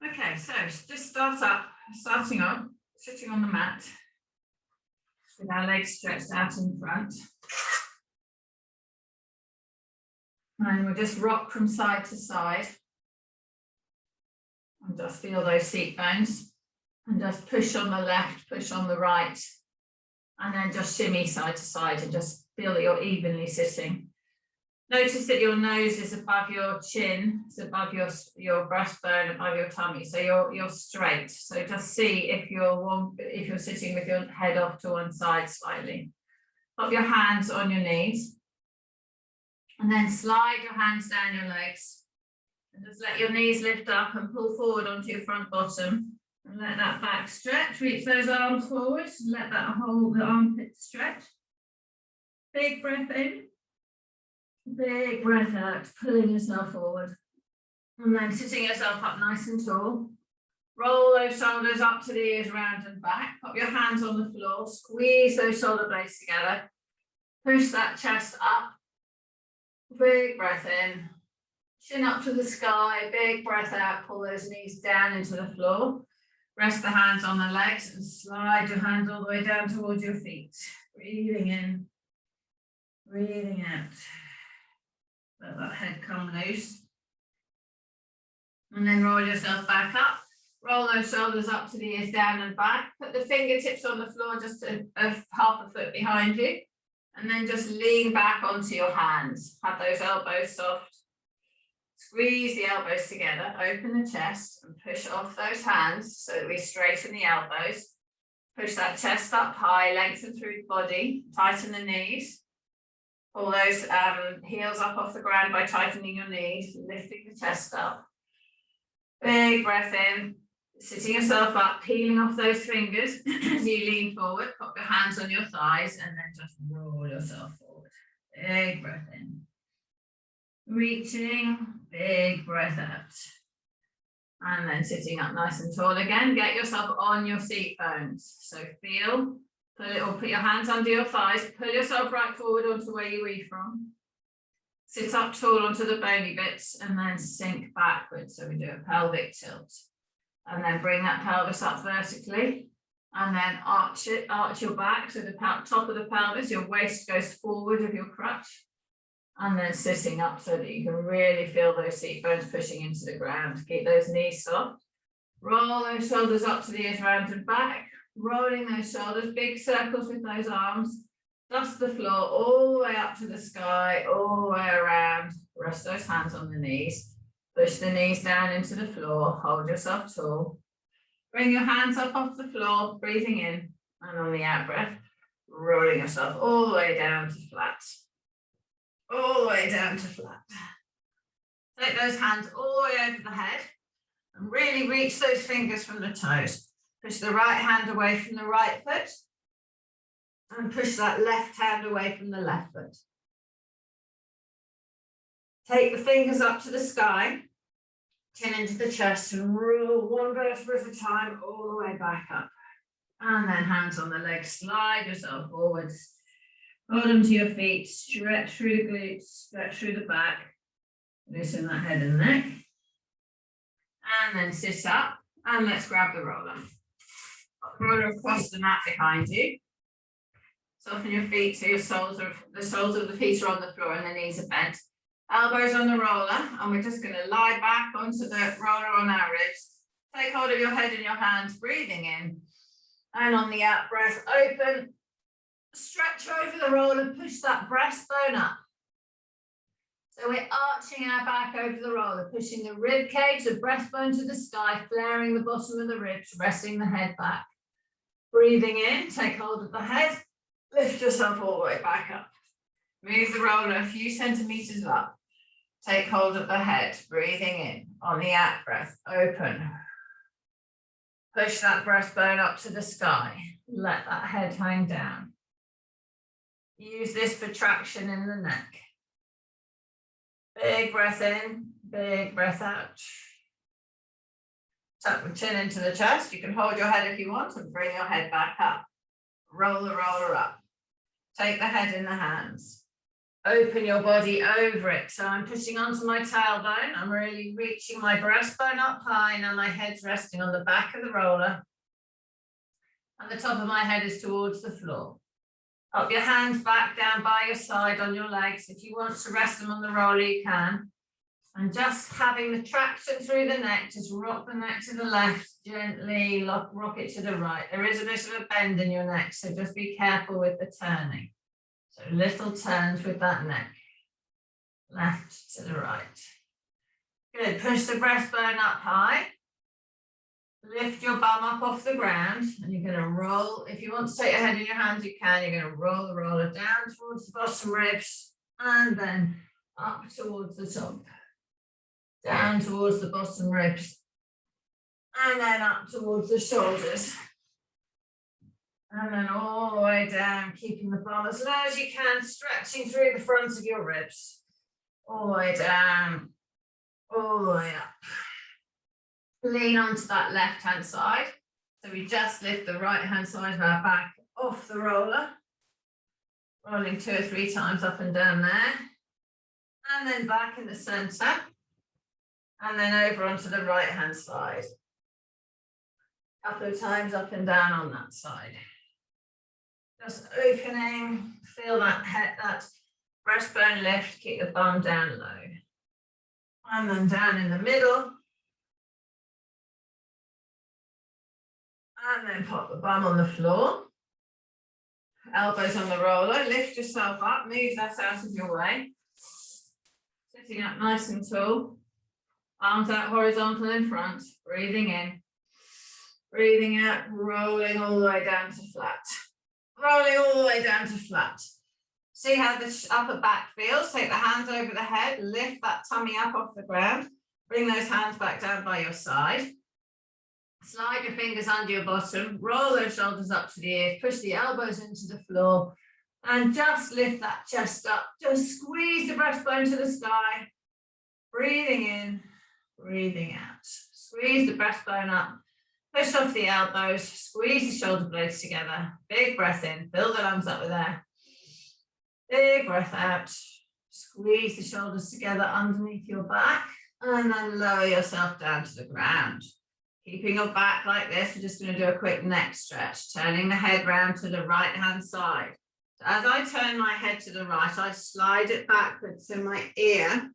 Okay, so just starting on, sitting on the mat with our legs stretched out in front. And we'll just rock from side to side. And just feel those seat bones. And just push on the left, push on the right. And then just shimmy side to side and just feel that you're evenly sitting. Notice that your nose is above your chin, it's above your breastbone, above your tummy, so you're straight. So just see if you're sitting with your head off to one side slightly. Pop your hands on your knees, and then slide your hands down your legs, and just let your knees lift up and pull forward onto your front bottom, and let that back stretch. Reach those arms forward, and let that hold the armpit stretch. Big breath in. Big breath out, pulling yourself forward. And then sitting yourself up nice and tall. Roll those shoulders up to the ears, round and back. Pop your hands on the floor. Squeeze those shoulder blades together. Push that chest up. Big breath in. Chin up to the sky. Big breath out. Pull those knees down into the floor. Rest the hands on the legs and slide your hands all the way down towards your feet. Breathing in. Breathing out. Let that head come loose. And then roll yourself back up. Roll those shoulders up to the ears, down and back. Put the fingertips on the floor just half a foot behind you. And then just lean back onto your hands. Have those elbows soft. Squeeze the elbows together. Open the chest and push off those hands so that we straighten the elbows. Push that chest up high, lengthen through the body. Tighten the knees. Pull those heels up off the ground by tightening your knees, lifting the chest up. Big breath in, sitting yourself up, peeling off those fingers as you lean forward. Pop your hands on your thighs and then just roll yourself forward. Big breath in. Reaching, big breath out. And then sitting up nice and tall again. Get yourself on your seat bones. So feel. Put your hands under your thighs, pull yourself right forward onto where you were from. Sit up tall onto the bony bits and then sink backwards. So we do a pelvic tilt. And then bring that pelvis up vertically and then arch your back. So the top of the pelvis, your waist goes forward of your crutch. And then sitting up so that you can really feel those seat bones pushing into the ground. Keep those knees soft. Roll those shoulders up to the ears, round and back. Rolling those shoulders, big circles with those arms. Dust the floor all the way up to the sky, all the way around. Rest those hands on the knees. Push the knees down into the floor. Hold yourself tall. Bring your hands up off the floor, breathing in. And on the out breath, rolling yourself all the way down to flat. All the way down to flat. Take those hands all the way over the head. And really reach those fingers from the toes. Push the right hand away from the right foot and push that left hand away from the left foot. Take the fingers up to the sky, chin into the chest and roll one vertebra at a time all the way back up. And then hands on the legs, slide yourself forwards. Hold them to your feet, stretch through the glutes, stretch through the back. Loosen that head and neck. And then sit up and let's grab the roller. Roller across the mat behind you. Soften your feet so the soles of the feet are on the floor and the knees are bent. Elbows on the roller, and we're just going to lie back onto the roller on our ribs. Take hold of your head in your hands, breathing in. And on the out breath, open. Stretch over the roller, push that breastbone up. So we're arching our back over the roller, pushing the rib cage, the breastbone to the sky, flaring the bottom of the ribs, resting the head back. Breathing in, take hold of the head, lift yourself all the way back up. Move the roller a few centimeters up. Take hold of the head, breathing in. On the out breath, open. Push that breastbone up to the sky. Let that head hang down. Use this for traction in the neck. Big breath in, big breath out. Tuck the chin into the chest. You can hold your head if you want and bring your head back up. Roll the roller up. Take the head in the hands. Open your body over it. So I'm pushing onto my tailbone. I'm really reaching my breastbone up high. Now my head's resting on the back of the roller. And the top of my head is towards the floor. Up your hands back down by your side on your legs. If you want to rest them on the roller, you can. And just having the traction through the neck, just rock the neck to the left, gently rock it to the right. There is a bit of a bend in your neck, so just be careful with the turning. So little turns with that neck, left to the right. Good, push the breastbone up high. Lift your bum up off the ground and you're going to roll. If you want to take your head in your hands, you can. You're going to roll the roller down towards the bottom ribs and then up towards the top. Down towards the bottom ribs and then up towards the shoulders. And then all the way down, keeping the bum as low as you can, stretching through the front of your ribs. All the way down, all the way up. Lean onto that left-hand side. So we just lift the right-hand side of our back off the roller. Rolling 2 or 3 times up and down there. And then back in the center. And then over onto the right-hand side. A couple of times up and down on that side. Just opening, feel that head, that breastbone lift, keep the bum down low. And then down in the middle. And then pop the bum on the floor. Elbows on the roller, lift yourself up, move that out of your way. Sitting up nice and tall. Arms out horizontal in front, breathing in. Breathing out, rolling all the way down to flat. Rolling all the way down to flat. See how the upper back feels. Take the hands over the head, lift that tummy up off the ground. Bring those hands back down by your side. Slide your fingers under your bottom, roll those shoulders up to the ears, push the elbows into the floor, and just lift that chest up. Just squeeze the breastbone to the sky. Breathing in, breathing out. Squeeze the breastbone up, push off the elbows, squeeze the shoulder blades together. Big breath in, fill the lungs up with air. Big breath out, squeeze the shoulders together underneath your back, and then lower yourself down to the ground. Keeping your back like this, we're just going to do a quick neck stretch, turning the head round to the right-hand side. So as I turn my head to the right, I slide it backwards so my ear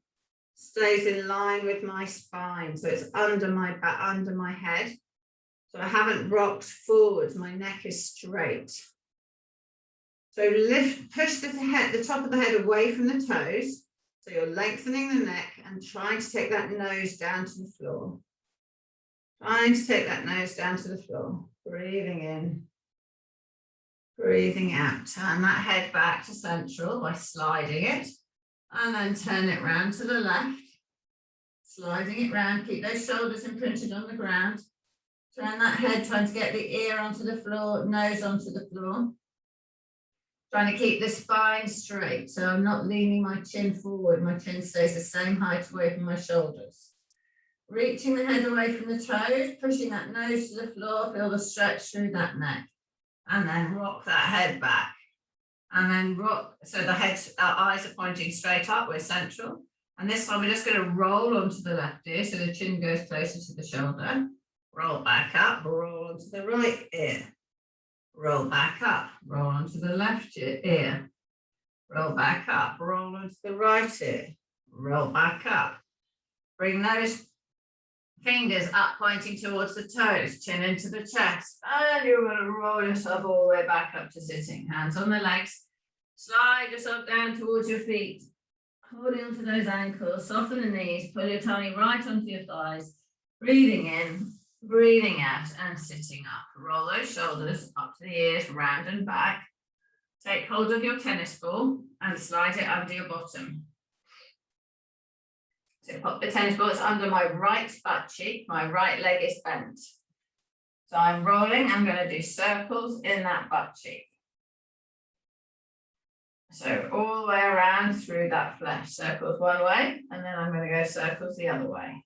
stays in line with my spine. So it's under my back, under my head. So I haven't rocked forward, my neck is straight. So lift, push the head, the top of the head away from the toes. So you're lengthening the neck and trying to take that nose down to the floor. Trying to take that nose down to the floor. Breathing in, breathing out. Turn that head back to central by sliding it. And then turn it round to the left. Sliding it round, keep those shoulders imprinted on the ground. Turn that head, trying to get the ear onto the floor, nose onto the floor. Trying to keep the spine straight, so I'm not leaning my chin forward. My chin stays the same height away from my shoulders. Reaching the head away from the toes, pushing that nose to the floor, feel the stretch through that neck. And then rock that head back. And then rock, so the head, our eyes are pointing straight up, we're central. And this time we're just going to roll onto the left ear, so the chin goes closer to the shoulder. Roll back up, roll onto the right ear. Roll back up, roll onto the left ear. Roll back up, roll onto the right ear. Roll back up. Bring those fingers up, pointing towards the toes, chin into the chest. And you're going to roll yourself all the way back up to sitting. Hands on the legs. Slide yourself down towards your feet. Holding onto those ankles, soften the knees, pull your tummy right onto your thighs. Breathing in, breathing out, and sitting up. Roll those shoulders up to the ears, round and back. Take hold of your tennis ball and slide it under your bottom. So pop the tennis ball, it's under my right butt cheek, my right leg is bent. So I'm rolling, I'm going to do circles in that butt cheek. So all the way around through that flesh, circles one way, and then I'm going to go circles the other way.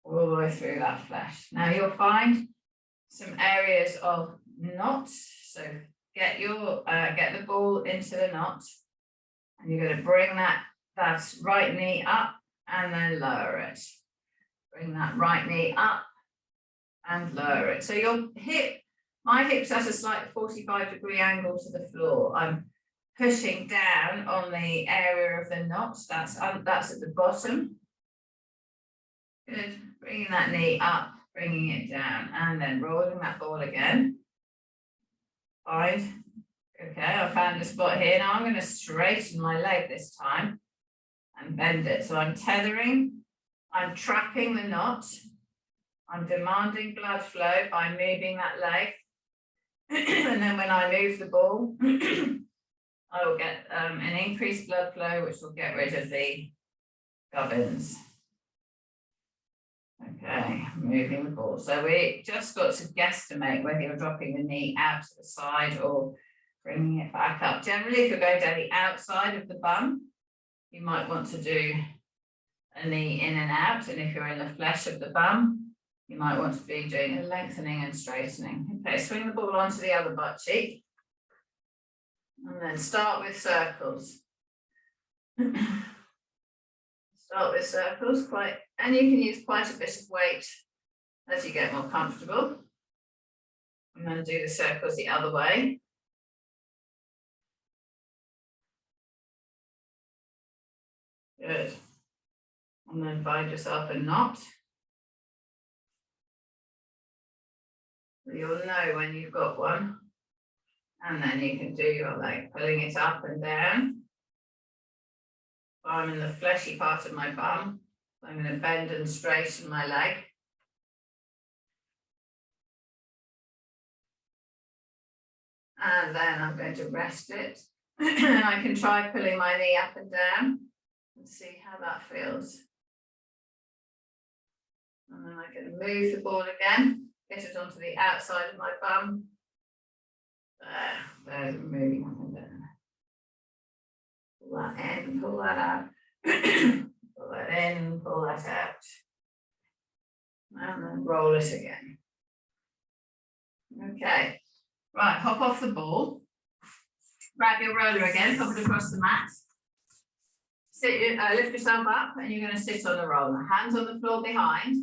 All the way through that flesh. Now you'll find some areas of knots. So get the ball into the knot. And you're going to bring that right knee up and then lower it. Bring that right knee up and lower it. So your hip, my hip's at a slight 45-degree angle to the floor. I'm pushing down on the area of the knot. That's at the bottom. Good. Bringing that knee up, bringing it down, and then rolling that ball again. Fine. Okay, I found a spot here. Now I'm going to straighten my leg this time and bend it. So I'm tethering, I'm trapping the knot, I'm demanding blood flow by moving that leg. And then when I move the ball, I will get an increased blood flow, which will get rid of the gubbins. Okay, moving the ball. So we just got to guesstimate whether you're dropping the knee out to the side or bringing it back up. Generally, if you're going down the outside of the bum, you might want to do a knee in and out. And if you're in the flesh of the bum, you might want to be doing a lengthening and straightening. Okay, swing the ball onto the other butt cheek. And then start with circles. Start with circles, and you can use quite a bit of weight as you get more comfortable. And then do the circles the other way. Good. And then find yourself a knot. You'll know when you've got one. And then you can do your leg, pulling it up and down. I'm in the fleshy part of my bum. I'm going to bend and straighten my leg. And then I'm going to rest it. And I can try pulling my knee up and down and see how that feels. And then I'm going to move the ball again, get it onto the outside of my bum. There's moving up and down. Pull that in, pull that out. Pull that in, pull that out. And then roll it again. Okay. Right, hop off the ball. Grab your roller again, pop it across the mat. Lift yourself up and you're going to sit on the roller. Hands on the floor behind.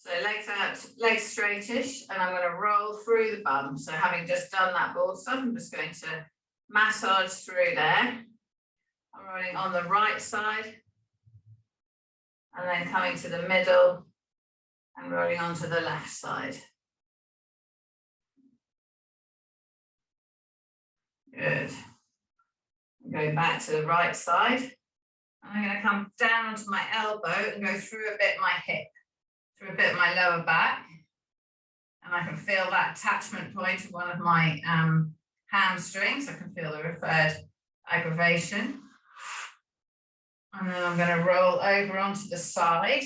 So legs out, legs straightish, and I'm going to roll through the bum. So having just done that ball stuff, I'm just going to massage through there. I'm rolling on the right side and then coming to the middle and rolling onto the left side. Good. Go back to the right side. And I'm going to come down onto my elbow and go through a bit my hip, through a bit my lower back. And I can feel that attachment point of one of my hamstrings. I can feel the referred aggravation. And then I'm going to roll over onto the side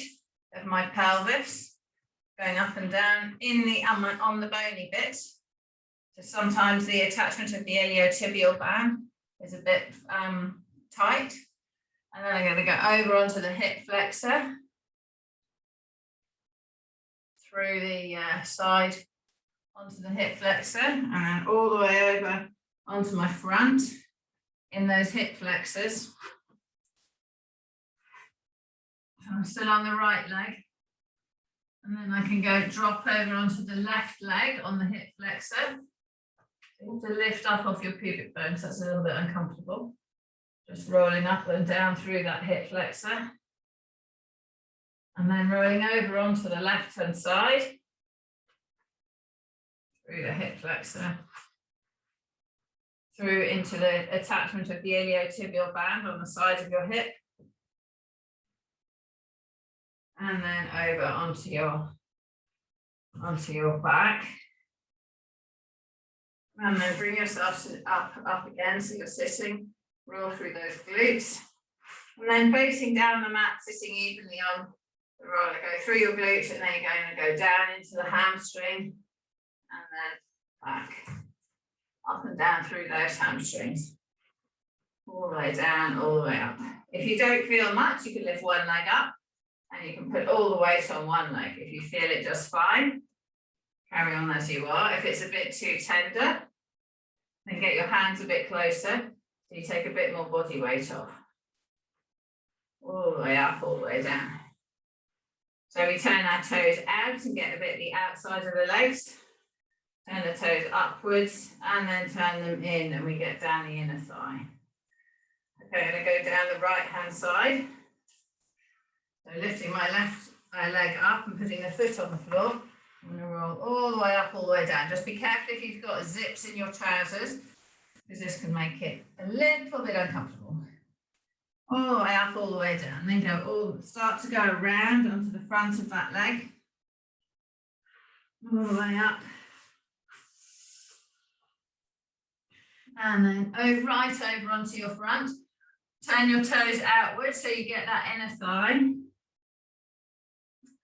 of my pelvis, going up and down on the bony bit. So sometimes the attachment of the iliotibial band is a bit tight. And then I'm going to go over onto the hip flexor, through the side onto the hip flexor, and then all the way over onto my front in those hip flexors. So I'm still on the right leg. And then I can go drop over onto the left leg on the hip flexor. You have to lift up off your pubic bone, so that's a little bit uncomfortable. Just rolling up and down through that hip flexor. And then rolling over onto the left-hand side. Through the hip flexor. Through into the attachment of the iliotibial band on the side of your hip. And then over onto your back. And then bring yourself up again, so you're sitting, roll through those glutes. And then facing down the mat, sitting evenly on the roller, go through your glutes, and then you're going to go down into the hamstring, and then back, up and down through those hamstrings. All the way down, all the way up. If you don't feel much, you can lift one leg up, and you can put all the weight on one leg. If you feel it just fine, carry on as you are. If it's a bit too tender, then get your hands a bit closer So you take a bit more body weight off. All the way up, all the way down. So we turn our toes out and get a bit of the outside of the legs. Turn the toes upwards and then turn them in and we get down the inner thigh. Okay, I'm going to go down the right hand side. So lifting my left leg up and putting the foot on the floor. I'm going to roll all the way up, all the way down. Just be careful if you've got zips in your trousers, because this can make it a little bit uncomfortable. All the way up, all the way down. Then start to go around onto the front of that leg. All the way up. And then right over onto your front. Turn your toes outwards so you get that inner thigh.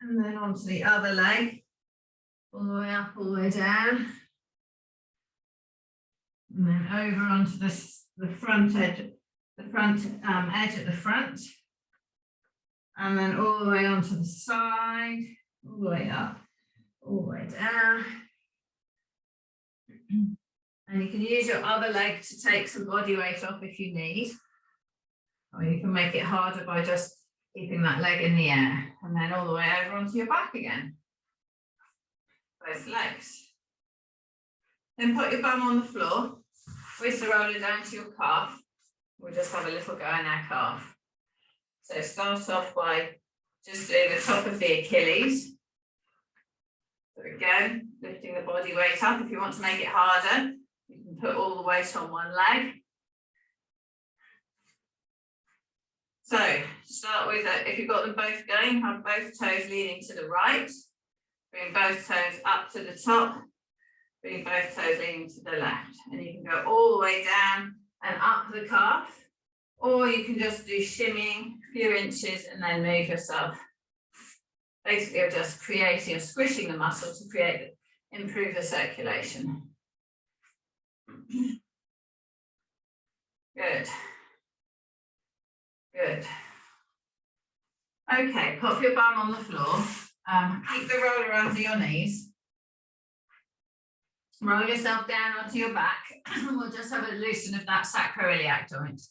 And then onto the other leg. All the way up, all the way down. And then over onto the front edge. The front edge at the front, and then all the way onto the side, all the way up, all the way down. And you can use your other leg to take some body weight off if you need, or you can make it harder by just keeping that leg in the air, and then all the way over onto your back again. Both legs. Then put your bum on the floor, twist the roller down to your calf. We'll just have a little go in our calf. So start off by just doing the top of the Achilles. So again, lifting the body weight up. If you want to make it harder, you can put all the weight on one leg. So start with, if you've got them both going, have both toes leaning to the right. Bring both toes up to the top. Bring both toes leaning to the left. And you can go all the way down and up the calf, or you can just do shimmying a few inches and then move yourself. Basically, you're just creating or squishing the muscle to improve the circulation. Good. Good. Okay, pop your bum on the floor. Keep the roller under your knees. Roll yourself down onto your back. We'll just have a loosen of that sacroiliac joint.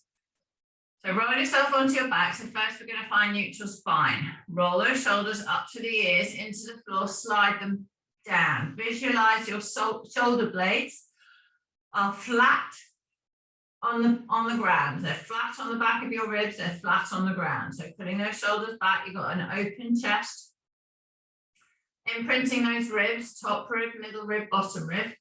So roll yourself onto your back. So first we're going to find neutral spine. Roll those shoulders up to the ears, into the floor, slide them down. Visualize your shoulder blades are flat on the ground. They're flat on the back of your ribs, they're flat on the ground. So putting those shoulders back, you've got an open chest. Imprinting those ribs, top rib, middle rib, bottom rib.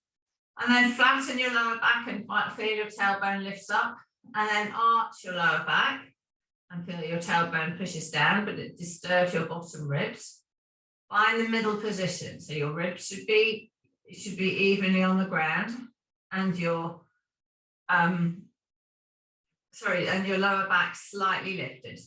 And then flatten your lower back and feel your tailbone lifts up. And then arch your lower back and feel your tailbone pushes down, but it disturbs your bottom ribs. Find the middle position. So your ribs should be evenly on the ground, and your your lower back slightly lifted.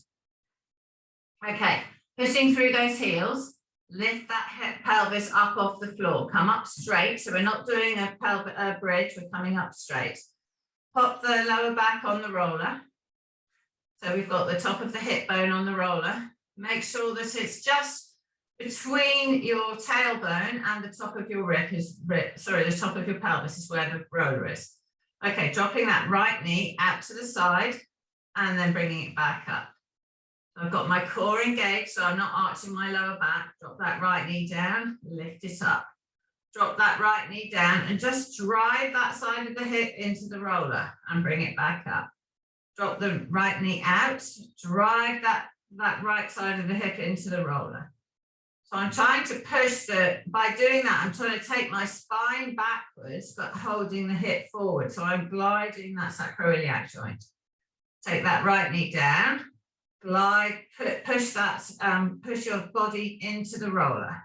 Okay, pushing through those heels. Lift that pelvis up off the floor. Come up straight. So we're not doing a bridge. We're coming up straight. Pop the lower back on the roller. So we've got the top of the hip bone on the roller. Make sure that it's just between your tailbone and the top of your the top of your pelvis is where the roller is. Okay, dropping that right knee out to the side and then bringing it back up. I've got my core engaged, so I'm not arching my lower back. Drop that right knee down, lift it up. Drop that right knee down and just drive that side of the hip into the roller and bring it back up. Drop the right knee out, drive that right side of the hip into the roller. So I'm trying to push by doing that, I'm trying to take my spine backwards, but holding the hip forward. So I'm gliding that sacroiliac joint. Take that right knee down. Glide, push your body into the roller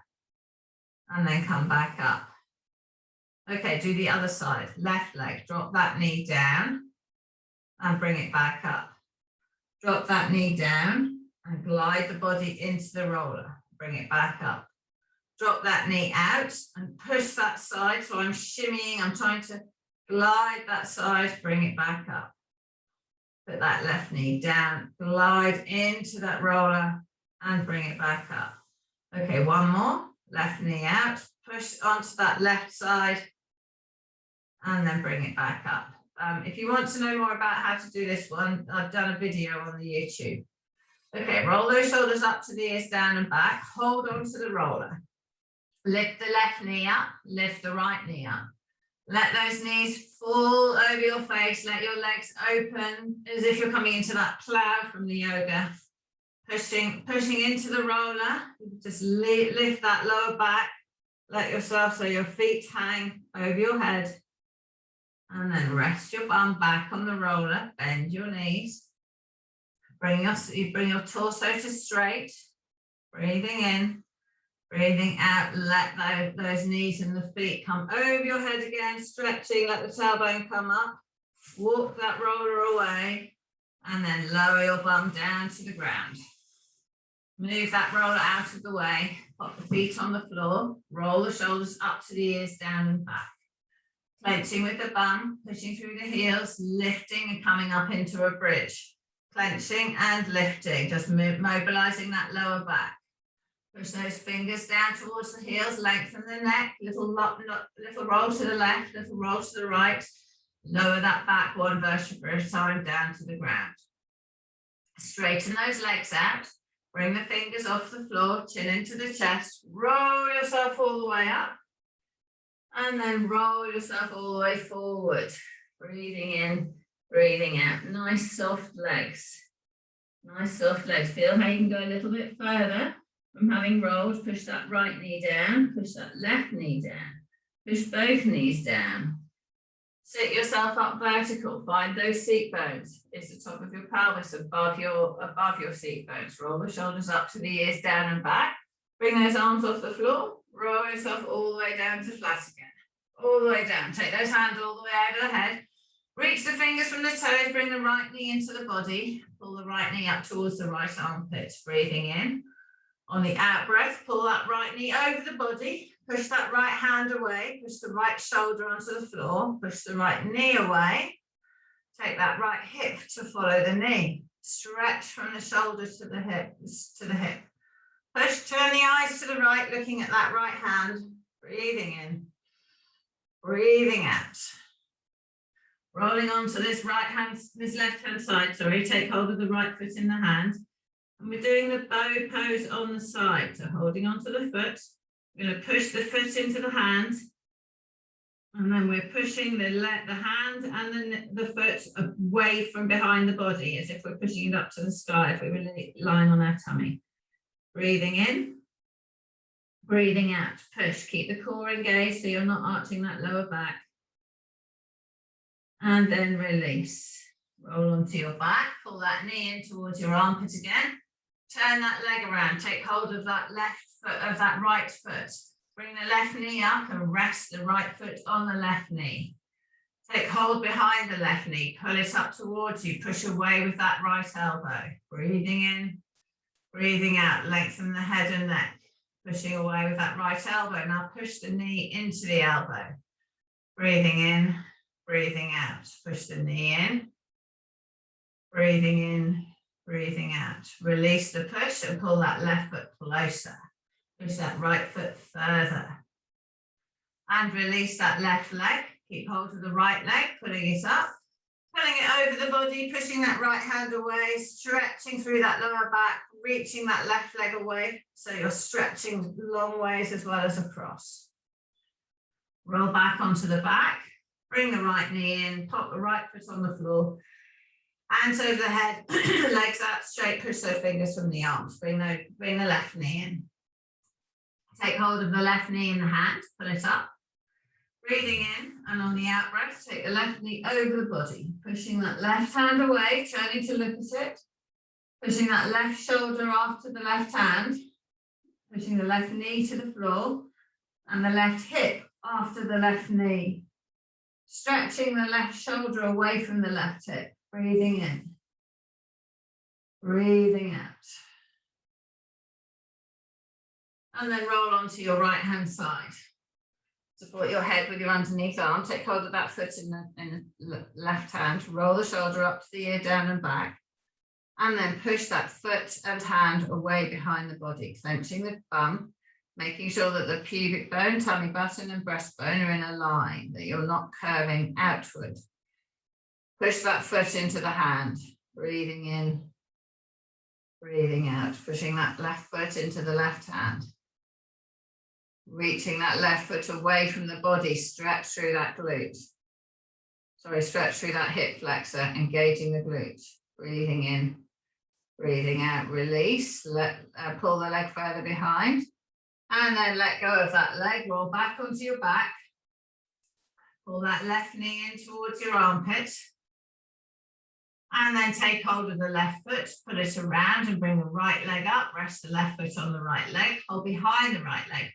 and then come back up. Okay, do the other side. Left leg, drop that knee down and bring it back up. Drop that knee down and glide the body into the roller. Bring it back up. Drop that knee out and push that side. So I'm shimmying, I'm trying to glide that side, bring it back up. Put that left knee down, glide into that roller and bring it back up. Okay, one more. Left knee out, push onto that left side and then bring it back up. If you want to know more about how to do this one, I've done a video on the YouTube. Okay, roll those shoulders up to the ears, down and back. Hold on to the roller. Lift the left knee up, lift the right knee up. Let those knees fall over your face. Let your legs open as if you're coming into that plow from the yoga. Pushing into the roller. Just lift that lower back. Let yourself, so your feet hang over your head. And then rest your bum back on the roller. Bend your knees. Bring your torso to straight. Breathing in. Breathing out, let those knees and the feet come over your head again, stretching, let the tailbone come up. Walk that roller away, and then lower your bum down to the ground. Move that roller out of the way, pop the feet on the floor, roll the shoulders up to the ears, down and back. Clenching with the bum, pushing through the heels, lifting and coming up into a bridge. Clenching and lifting, just mobilizing that lower back. Push those fingers down towards the heels, lengthen the neck, little roll to the left, little roll to the right. Lower that back one vertebra at a time down to the ground. Straighten those legs out. Bring the fingers off the floor, chin into the chest. Roll yourself all the way up. And then roll yourself all the way forward. Breathing in, breathing out. Nice soft legs. Nice soft legs. Feel how you can go a little bit further. From having rolled, push that right knee down, push that left knee down, push both knees down. Sit yourself up vertical, find those seat bones. It's the top of your pelvis above your seat bones. Roll the shoulders up to the ears, down and back. Bring those arms off the floor, roll yourself all the way down to flat again. All the way down, take those hands all the way over the head. Reach the fingers from the toes, bring the right knee into the body. Pull the right knee up towards the right armpit, breathing in. On the out breath, pull that right knee over the body, push that right hand away, push the right shoulder onto the floor, push the right knee away, take that right hip to follow the knee, stretch from the shoulder to the hip, push, turn the eyes to the right, looking at that right hand, breathing in, breathing out. Rolling onto this left hand side, take hold of the right foot in the hand. And we're doing the bow pose on the side, so holding onto the foot. We're going to push the foot into the hand, and then we're pushing the hand and the foot away from behind the body, as if we're pushing it up to the sky, if we were lying on our tummy. Breathing in, breathing out, push. Keep the core engaged so you're not arching that lower back. And then release. Roll onto your back, pull that knee in towards your armpit again. Turn that leg around, take hold of that left foot, of that right foot. Bring the left knee up and rest the right foot on the left knee. Take hold behind the left knee, pull it up towards you, push away with that right elbow. Breathing in, breathing out, lengthen the head and neck. Pushing away with that right elbow. Now push the knee into the elbow. Breathing in, breathing out. Push the knee in. Breathing in, breathing out. Release the push and pull that left foot closer. Push that right foot further. And release that left leg. Keep hold of the right leg, pulling it up. Pulling it over the body, pushing that right hand away, stretching through that lower back, reaching that left leg away. So you're stretching long ways as well as across. Roll back onto the back. Bring the right knee in, pop the right foot on the floor. Hands over the head, legs out straight, push those fingers from the arms. Bring the left knee in. Take hold of the left knee in the hand, pull it up. Breathing in, and on the out breath, take the left knee over the body. Pushing that left hand away, turning to look at it. Pushing that left shoulder after the left hand. Pushing the left knee to the floor. And the left hip after the left knee. Stretching the left shoulder away from the left hip. Breathing in, breathing out. And then roll onto your right hand side. Support your head with your underneath arm. Take hold of that foot in the left hand. Roll the shoulder up to the ear, down and back. And then push that foot and hand away behind the body, clenching the bum, making sure that the pubic bone, tummy button and breastbone are in a line, that you're not curving outward. Push that foot into the hand, breathing in, breathing out, pushing that left foot into the left hand. Reaching that left foot away from the body, stretch through that glute. Sorry, stretch through that hip flexor, engaging the glute. Breathing in, breathing out, release, pull the leg further behind, and then let go of that leg, roll back onto your back. Pull that left knee in towards your armpit. And then take hold of the left foot, put it around and bring the right leg up, rest the left foot on the right leg, hold behind the right leg.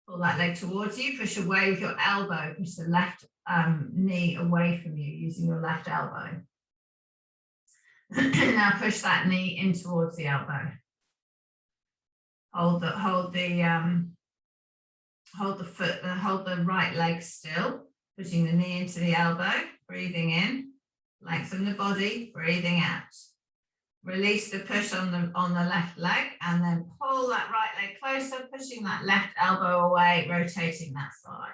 Pull that leg towards you, push away with your elbow, push the left knee away from you using your left elbow. Now push that knee in towards the elbow. Hold the right leg still, pushing the knee into the elbow, breathing in, lengthen the body, breathing out. Release the push on the left leg and then pull that right leg closer, pushing that left elbow away, rotating that side.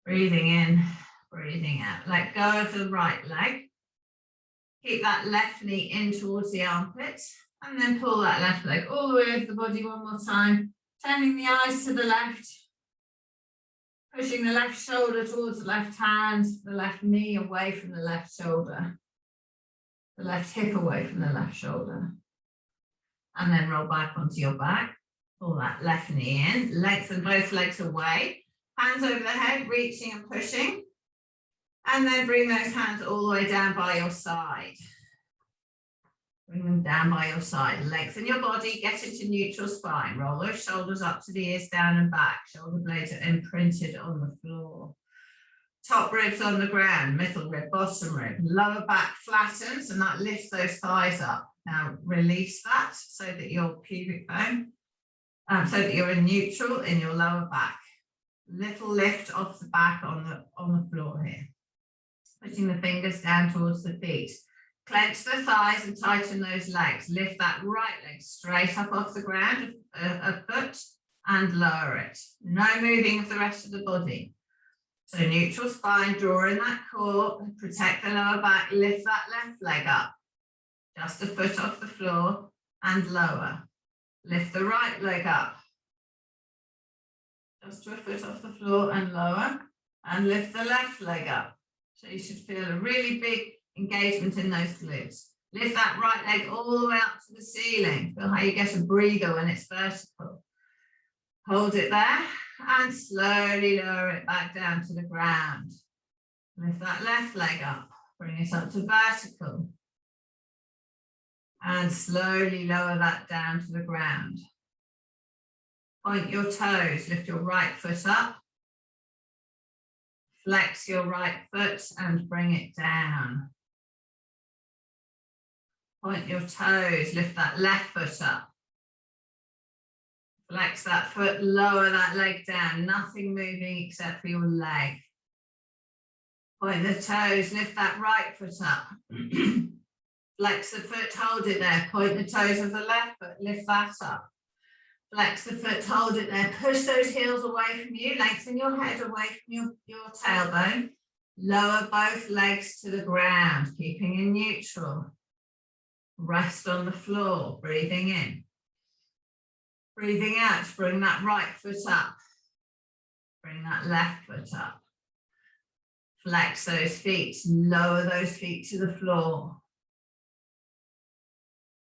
Breathing in, breathing out. Let go of the right leg. Keep that left knee in towards the armpit and then pull that left leg all the way over the body one more time. Turning the eyes to the left. Pushing the left shoulder towards the left hand, the left knee away from the left shoulder. The left hip away from the left shoulder. And then roll back onto your back. Pull that left knee in, lengthen both legs away. Hands over the head, reaching and pushing. And then bring those hands all the way down by your side. Bring them down by your side. Lengthen your body, get into neutral spine. Roll those shoulders up to the ears, down and back. Shoulder blades are imprinted on the floor. Top ribs on the ground, middle rib, bottom rib. Lower back flattens and that lifts those thighs up. Now release that so that your pubic bone, so that you're in neutral in your lower back. Little lift off the back on the floor here. Pushing the fingers down towards the feet. Clench the thighs and tighten those legs. Lift that right leg straight up off the ground, a foot, and lower it. No moving of the rest of the body. So neutral spine, draw in that core, protect the lower back, lift that left leg up. Just a foot off the floor and lower. Lift the right leg up. Just a foot off the floor and lower. And lift the left leg up. So you should feel a really big engagement in those glutes. Lift that right leg all the way up to the ceiling. Feel how you get a breather when it's vertical. Hold it there and slowly lower it back down to the ground. Lift that left leg up. Bring it up to vertical. And slowly lower that down to the ground. Point your toes. Lift your right foot up. Flex your right foot and bring it down. Point your toes, lift that left foot up. Flex that foot, lower that leg down, nothing moving except for your leg. Point the toes, lift that right foot up. Flex the foot, hold it there. Point the toes of the left foot, lift that up. Flex the foot, hold it there. Push those heels away from you. Lengthen your head away from your tailbone. Lower both legs to the ground, keeping in neutral. Rest on the floor, breathing in. Breathing out, bring that right foot up. Bring that left foot up. Flex those feet, lower those feet to the floor.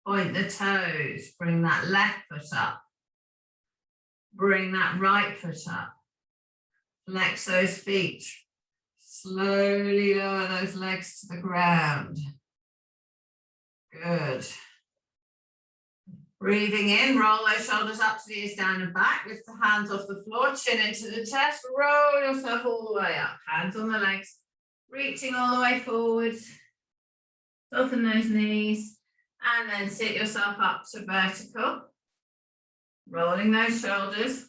Point the toes, bring that left foot up. Bring that right foot up. Flex those feet. Slowly lower those legs to the ground. Good. Breathing in, roll those shoulders up to the ears, down and back. Lift the hands off the floor, chin into the chest. Roll yourself all the way up. Hands on the legs. Reaching all the way forwards. Soften those knees. And then sit yourself up to vertical. Rolling those shoulders.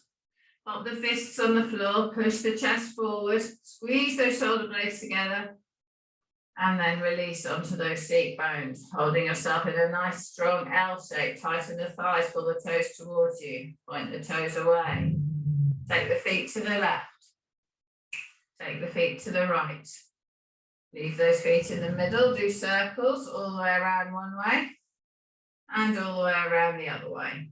Pop the fists on the floor. Push the chest forward. Squeeze those shoulder blades together. And then release onto those seat bones, holding yourself in a nice strong L shape. Tighten the thighs, pull the toes towards you, point the toes away. Take the feet to the left. Take the feet to the right. Leave those feet in the middle, do circles all the way around one way and all the way around the other way.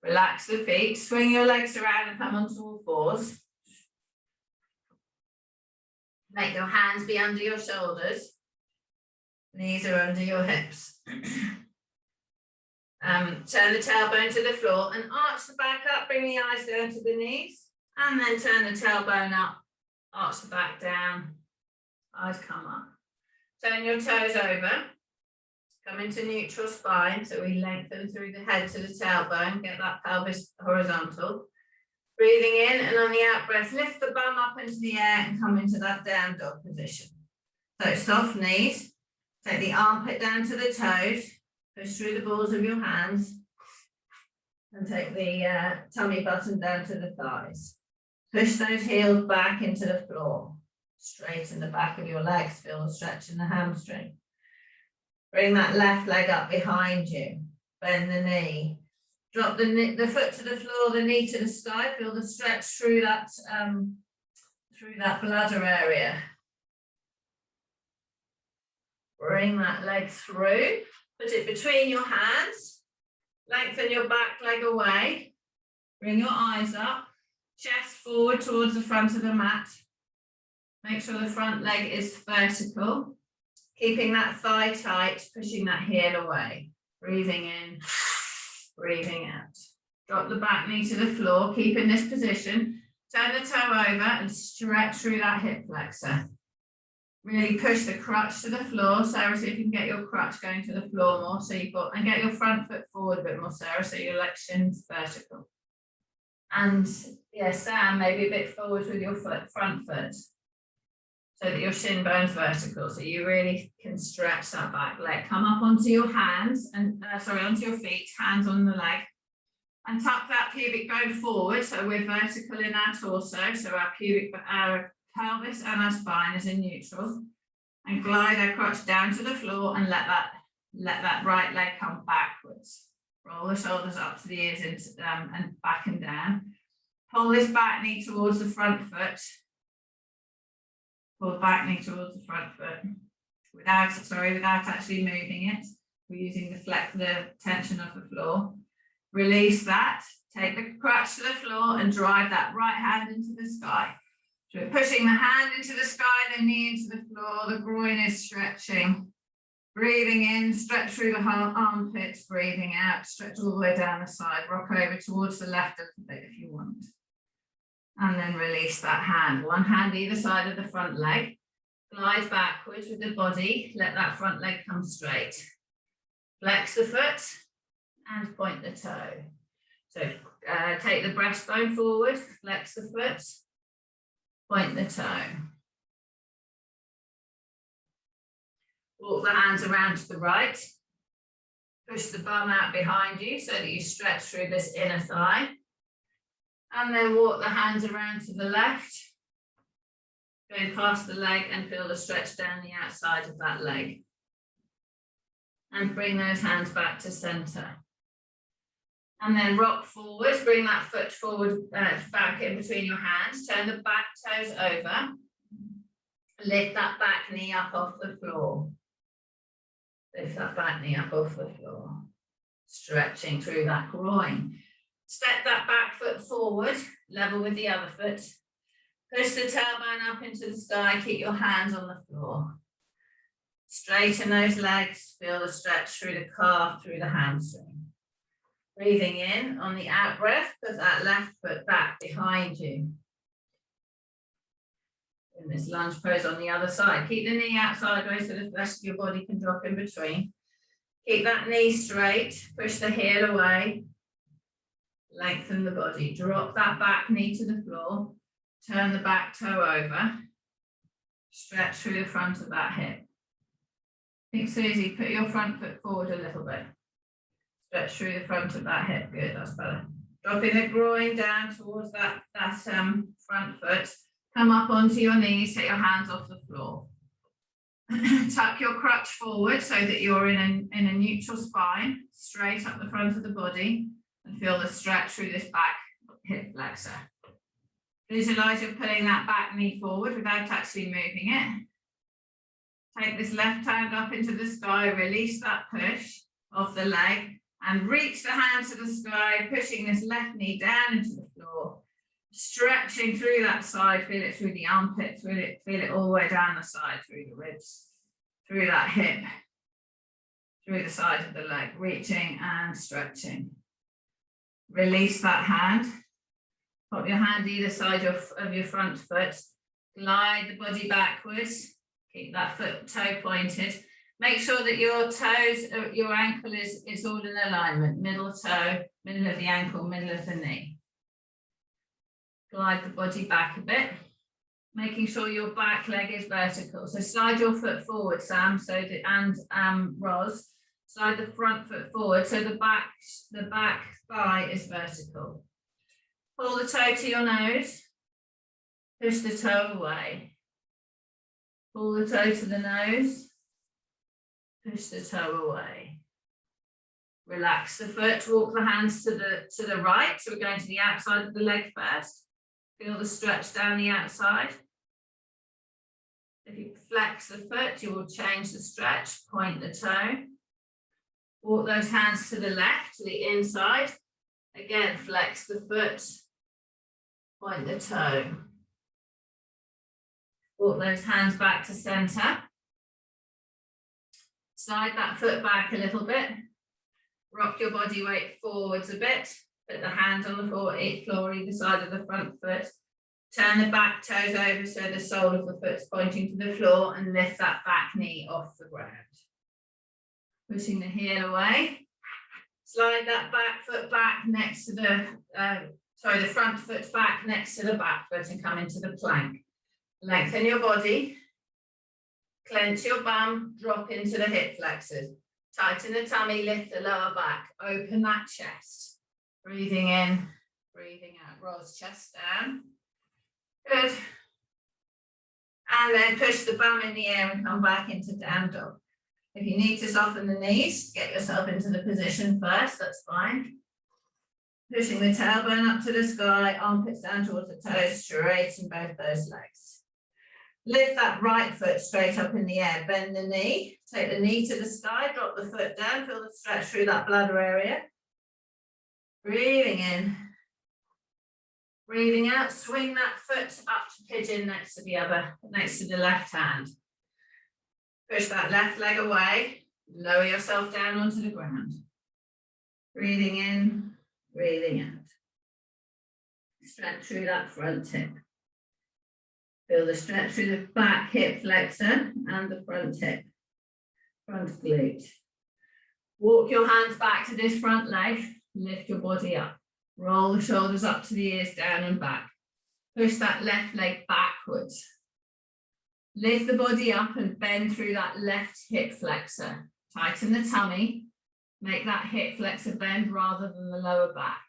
Relax the feet, swing your legs around and come onto all fours. Make your hands be under your shoulders. Knees are under your hips. Turn the tailbone to the floor and arch the back up, bring the eyes down to the knees, and then turn the tailbone up, arch the back down, eyes come up. Turn your toes over, come into neutral spine, so we lengthen through the head to the tailbone, get that pelvis horizontal. Breathing in, and on the out breath, lift the bum up into the air and come into that down dog position. So soft knees, take the armpit down to the toes, push through the balls of your hands, and take the tummy button down to the thighs. Push those heels back into the floor. Straighten the back of your legs, feel the stretch in the hamstring. Bring that left leg up behind you, bend the knee. Drop the foot to the floor, the knee to the sky, feel the stretch through that bladder area. Bring that leg through, put it between your hands, lengthen your back leg away, bring your eyes up, chest forward towards the front of the mat. Make sure the front leg is vertical, keeping that thigh tight, pushing that heel away. Breathing in, breathing out. Drop the back knee to the floor, keep in this position. Turn the toe over and stretch through that hip flexor. Really push the crutch to the floor. Sarah, see if you can get your crutch going to the floor more. So you've got, and get your front foot forward a bit more, Sarah, so your leg shin's vertical. And yeah, Sam, maybe a bit forward with your front foot, so that your shin bone's vertical, so you really can stretch that back leg. Come up onto your hands, and onto your feet, hands on the leg, and tuck that pubic bone forward, so we're vertical in our torso, so our pelvis and our spine is in neutral, and glide our crotch down to the floor and let that right leg come backwards. Roll the shoulders up to the ears and back and down. Pull this back knee towards the front foot. Pull the back knee towards the front foot without actually moving it. We're using the tension of the floor. Release that. Take the crutch to the floor and drive that right hand into the sky. So we're pushing the hand into the sky, the knee into the floor, the groin is stretching. Breathing in, stretch through the armpits, breathing out, stretch all the way down the side, rock over towards the left a little bit if you want. And then release that hand. One hand either side of the front leg. Glide backwards with the body, let that front leg come straight. Flex the foot and point the toe. So take the breastbone forward, flex the foot, point the toe. Walk the hands around to the right. Push the bum out behind you so that you stretch through this inner thigh. And then walk the hands around to the left. Going past the leg and feel the stretch down the outside of that leg. And bring those hands back to center. And then rock forward, bring that foot forward, back in between your hands. Turn the back toes over. Lift that back knee up off the floor. Lift that back knee up off the floor. Stretching through that groin. Step that back foot forward, level with the other foot. Push the tailbone up into the sky, keep your hands on the floor. Straighten those legs, feel the stretch through the calf, through the hamstring. Breathing in, on the out breath, put that left foot back behind you. In this lunge pose on the other side. Keep the knee out sideways so the rest of your body can drop in between. Keep that knee straight, push the heel away. Lengthen the body, drop that back knee to the floor, turn the back toe over, stretch through the front of that hip. Think Susie, put your front foot forward a little bit. Stretch through the front of that hip, good, that's better. Dropping the groin down towards that front foot, come up onto your knees, take your hands off the floor. Tuck your crutch forward so that you're in a neutral spine, straight up the front of the body. And feel the stretch through this back hip flexor. Visualize you're pulling that back knee forward without actually moving it. Take this left hand up into the sky, release that push of the leg, and reach the hand to the sky, pushing this left knee down into the floor, stretching through that side, feel it through the armpit, feel it all the way down the side, through the ribs, through that hip, through the side of the leg, reaching and stretching. Release that hand. Pop your hand either side of your front foot. Glide the body backwards. Keep that foot toe pointed. Make sure that your toes, your ankle is all in alignment. Middle toe, middle of the ankle, middle of the knee. Glide the body back a bit. Making sure your back leg is vertical. So slide your foot forward, Sam, and Roz. Slide the front foot forward so the back thigh is vertical. Pull the toe to your nose. Push the toe away. Pull the toe to the nose. Push the toe away. Relax the foot. Walk the hands to the right. So we're going to the outside of the leg first. Feel the stretch down the outside. If you flex the foot, you will change the stretch. Point the toe. Walk those hands to the left, to the inside. Again, flex the foot. Point the toe. Walk those hands back to center. Slide that foot back a little bit. Rock your body weight forwards a bit. Put the hand on the floor either side of the front foot. Turn the back toes over so the sole of the foot's pointing to the floor, and lift that back knee off the ground. Pushing the heel away. Slide that back foot back next to the front foot back next to the back foot and come into the plank. Lengthen your body. Clench your bum, drop into the hip flexors. Tighten the tummy, lift the lower back. Open that chest. Breathing in, breathing out. Roz chest down. Good. And then push the bum in the air and come back into down dog. If you need to soften the knees, get yourself into the position first, that's fine. Pushing the tailbone up to the sky, armpits down towards the toes, straighten both those legs. Lift that right foot straight up in the air, bend the knee, take the knee to the sky, drop the foot down, feel the stretch through that bladder area. Breathing in. Breathing out, swing that foot up to pigeon next to the left hand. Push that left leg away, lower yourself down onto the ground. Breathing in, breathing out. Stretch through that front hip. Feel the stretch through the back hip flexor and the front hip, front glute. Walk your hands back to this front leg, lift your body up. Roll the shoulders up to the ears, down and back. Push that left leg backwards. Lift the body up and bend through that left hip flexor. Tighten the tummy. Make that hip flexor bend rather than the lower back.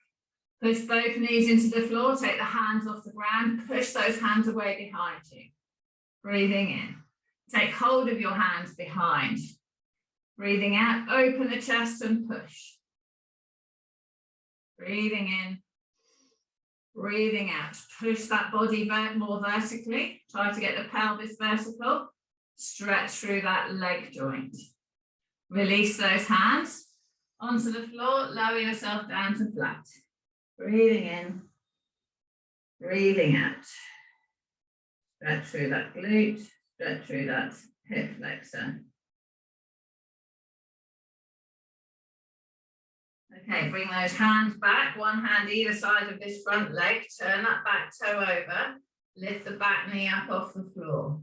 Push both knees into the floor. Take the hands off the ground. Push those hands away behind you. Breathing in. Take hold of your hands behind. Breathing out. Open the chest and push. Breathing in, breathing out. Push that body more vertically. Try to get the pelvis vertical. Stretch through that leg joint. Release those hands onto the floor. Lower yourself down to flat. Breathing in, breathing out. Stretch through that glute. Stretch through that hip flexor. Okay, bring those hands back, one hand either side of this front leg, turn that back toe over, lift the back knee up off the floor.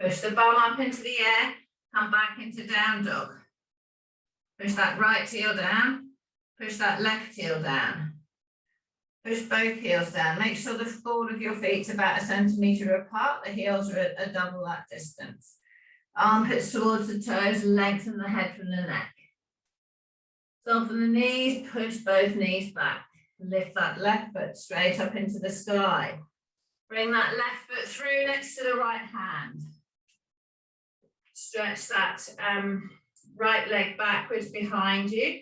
Push the bum up into the air, come back into down dog. Push that right heel down, push that left heel down. Push both heels down, make sure the ball of your feet about 1 centimetre apart, the heels are at double that distance. Armpits towards the toes, lengthen the head from the neck. Soften the knees, push both knees back. Lift that left foot straight up into the sky. Bring that left foot through next to the right hand. Stretch that right leg backwards behind you.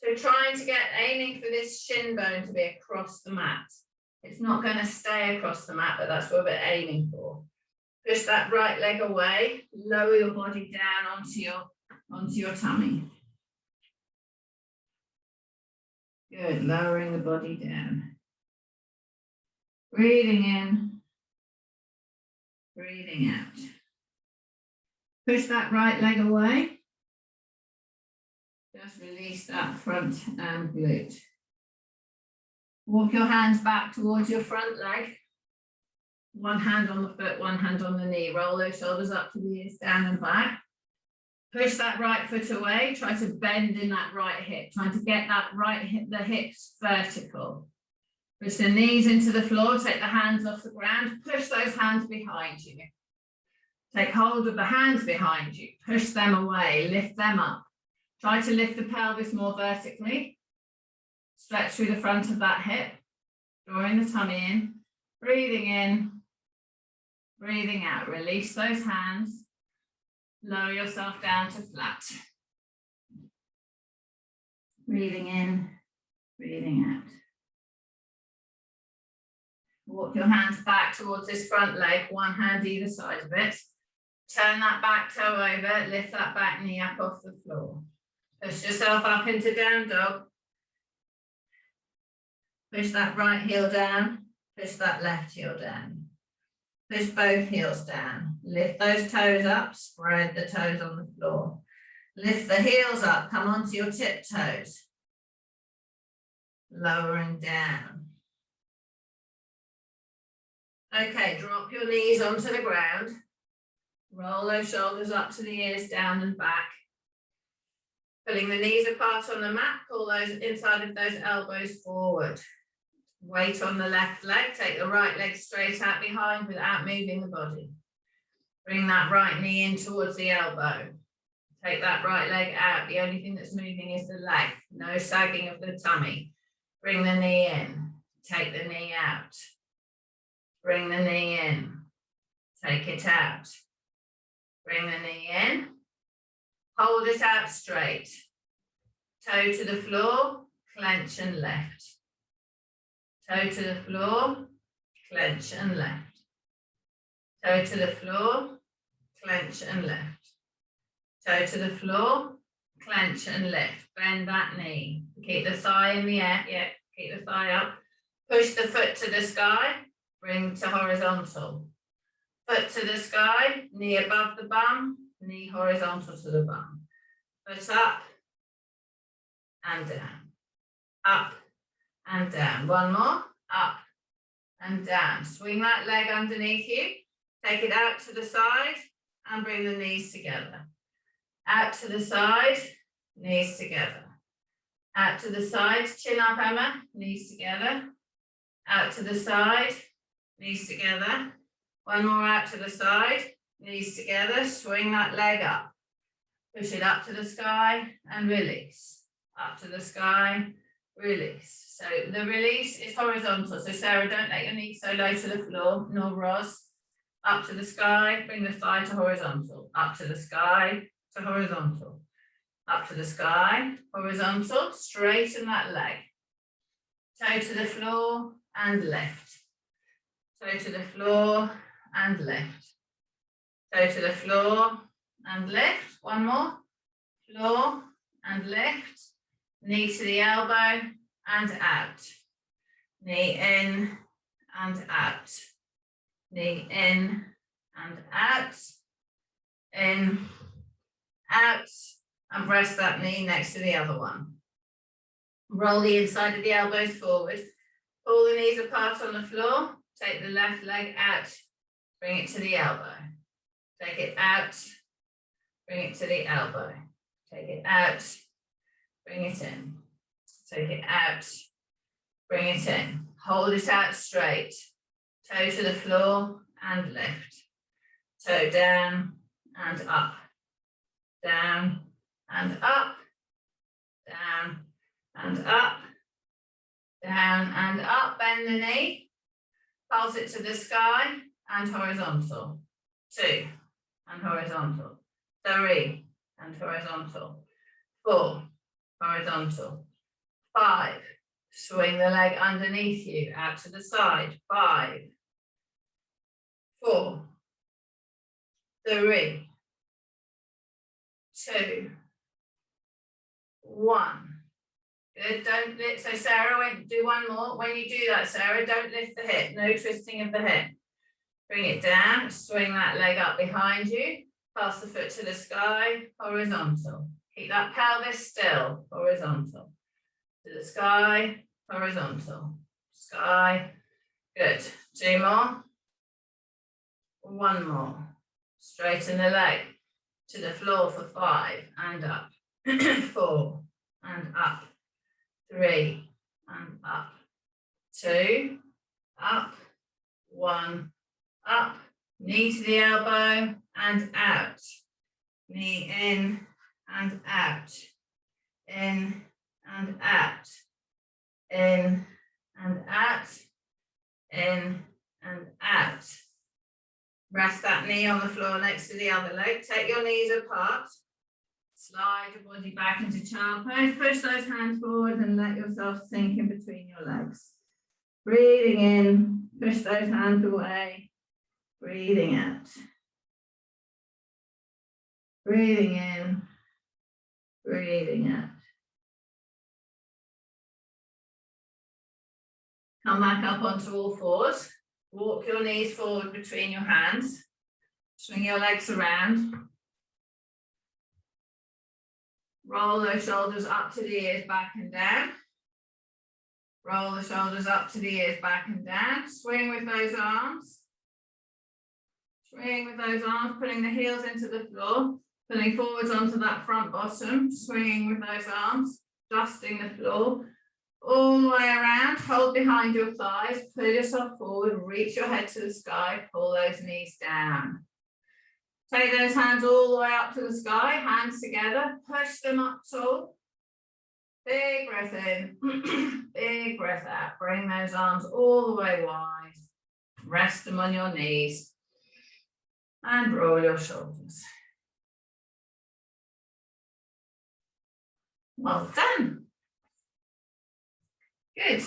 So trying to aiming for this shin bone to be across the mat. It's not going to stay across the mat, but that's what we're aiming for. Push that right leg away, lower your body down onto your tummy. Good, lowering the body down. Breathing in, breathing out. Push that right leg away. Just release that front glute. Walk your hands back towards your front leg. One hand on the foot, one hand on the knee. Roll those shoulders up to the ears, down and back. Push that right foot away. Try to bend in that right hip. Trying to get that right hip, the hips vertical. Push the knees into the floor. Take the hands off the ground. Push those hands behind you. Take hold of the hands behind you. Push them away. Lift them up. Try to lift the pelvis more vertically. Stretch through the front of that hip. Drawing the tummy in. Breathing in. Breathing out. Release those hands. Lower yourself down to flat. Breathing in, breathing out. Walk your hands back towards this front leg, one hand either side of it. Turn that back toe over, lift that back knee up off the floor. Push yourself up into down dog. Push that right heel down, push that left heel down. Push both heels down. Lift those toes up, spread the toes on the floor. Lift the heels up, come onto your tiptoes. Lowering down. Okay, drop your knees onto the ground. Roll those shoulders up to the ears, down and back. Pulling the knees apart on the mat, pull those inside of those elbows forward. Weight on the left leg, take the right leg straight out behind without moving the body. Bring that right knee in towards the elbow. Take that right leg out. The only thing that's moving is the leg. No sagging of the tummy. Bring the knee in. Take the knee out. Bring the knee in. Take it out. Bring the knee in. Hold it out straight. Toe to the floor, clench and lift. Toe to the floor, clench and lift. Toe to the floor, clench and lift. Toe to the floor, clench and lift. Bend that knee. Keep the thigh in the air. Yeah, keep the thigh up. Push the foot to the sky. Bring to horizontal. Foot to the sky. Knee above the bum. Knee horizontal to the bum. Foot up and down. Up and down. One more. Up and down. Swing that leg underneath you. Take it out to the side and bring the knees together. Out to the side, knees together. Out to the side, chin up, Emma, knees together. Out to the side, knees together. One more out to the side, knees together. Swing that leg up. Push it up to the sky and release. Up to the sky, release. So the release is horizontal. So Sarah, don't let your knees so low to the floor, nor Roz. Up to the sky, bring the thigh to horizontal. Up to the sky to horizontal. Up to the sky, horizontal. Straighten that leg. Toe to the floor and lift. Toe to the floor and lift. Toe to the floor and lift. One more. Floor and lift. Knee to the elbow and out. Knee in and out. Knee in and out. In, out. And press that knee next to the other one. Roll the inside of the elbows forward. Pull the knees apart on the floor. Take the left leg out. Bring it to the elbow. Take it out. Bring it to the elbow. Take it out. Bring it in. Take it out. Bring it in. Hold it out straight. Toe to the floor and lift. Toe down and up. Down and up. Down and up. Down and up. Bend the knee. Pulse it to the sky and horizontal. 2 and horizontal. 3 and horizontal. 4. Horizontal. 5. Swing the leg underneath you, out to the side. 5. 4. 3, 2, 1. Good. Don't lift. So Sarah, do one more. When you do that, Sarah, don't lift the hip. No twisting of the hip. Bring it down. Swing that leg up behind you. Pass the foot to the sky. Horizontal. Keep that pelvis still. Horizontal. To the sky. Horizontal. Sky. Good. 2 more. 1 more. Straighten the leg to the floor for 5 and up. 4 and up. 3 and up. 2 up. 1 up. Knee to the elbow and out. Knee in and out. In and out. In and out. In and out. Rest that knee on the floor next to the other leg. Take your knees apart. Slide your body back into child pose. Push those hands forward and let yourself sink in between your legs. Breathing in. Push those hands away. Breathing out. Breathing in. Breathing out. Come back up onto all fours. Walk your knees forward between your hands. Swing your legs around. Roll those shoulders up to the ears, back and down. Roll the shoulders up to the ears, back and down. Swing with those arms. Swing with those arms, putting the heels into the floor. Pulling forwards onto that front bottom. Swinging with those arms. Dusting the floor. All the way around, hold behind your thighs, pull yourself forward, reach your head to the sky, pull those knees down. Take those hands all the way up to the sky, hands together, push them up tall. Big breath in, big breath out. Bring those arms all the way wide. Rest them on your knees and roll your shoulders. Well done. Good.